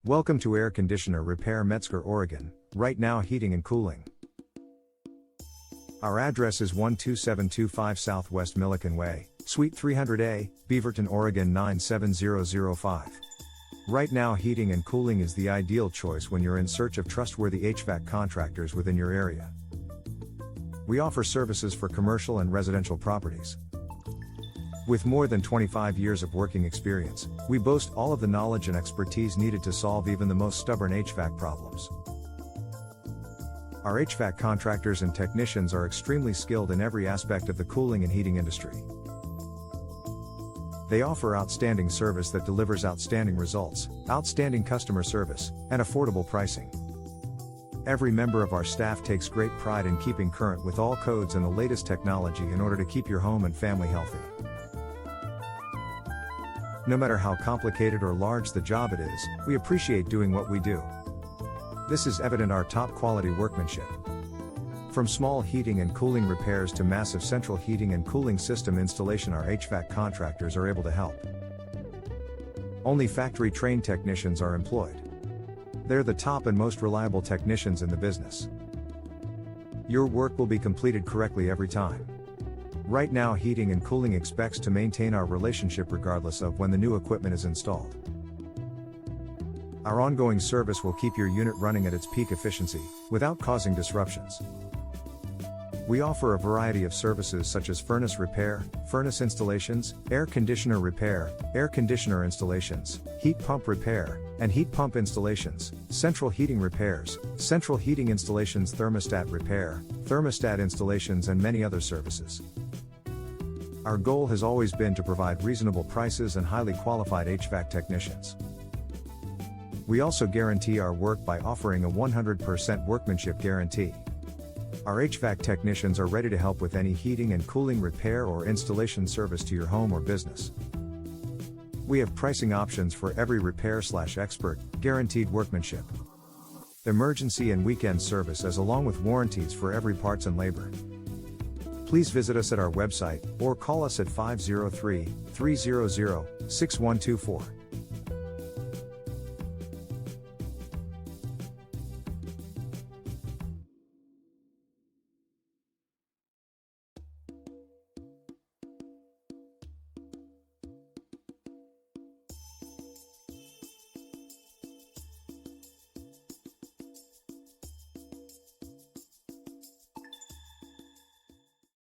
Welcome to Air Conditioner Repair Metzger, Oregon, right now heating and cooling. Our address is 12725 Southwest Millikan Way, Suite 300A, Beaverton, Oregon 97005. Right now heating and cooling is the ideal choice when you're in search of trustworthy HVAC contractors within your area. We offer services for commercial and residential properties. With more than 25 years of working experience, we boast all of the knowledge and expertise needed to solve even the most stubborn HVAC problems. Our HVAC contractors and technicians are extremely skilled in every aspect of the cooling and heating industry. They offer outstanding service that delivers outstanding results, outstanding customer service, and affordable pricing. Every member of our staff takes great pride in keeping current with all codes and the latest technology in order to keep your home and family healthy. No matter how complicated or large the job it is, we appreciate doing what we do. This is evident in our top quality workmanship. From small heating and cooling repairs to massive central heating and cooling system installation, our HVAC contractors are able to help. Only factory-trained technicians are employed. They're the top and most reliable technicians in the business. Your work will be completed correctly every time. Right now Heating and Cooling expects to maintain our relationship regardless of when the new equipment is installed. Our ongoing service will keep your unit running at its peak efficiency, without causing disruptions. We offer a variety of services such as furnace repair, furnace installations, air conditioner repair, air conditioner installations, heat pump repair, and heat pump installations, central heating repairs, central heating installations, thermostat repair, thermostat installations, and many other services. Our goal has always been to provide reasonable prices and highly qualified HVAC technicians. We also guarantee our work by offering a 100% workmanship guarantee. Our HVAC technicians are ready to help with any heating and cooling repair or installation service to your home or business. We have pricing options for every repair/expert, guaranteed workmanship, emergency and weekend service along with warranties for every parts and labor. Please visit us at our website, or call us at 503-300-6124.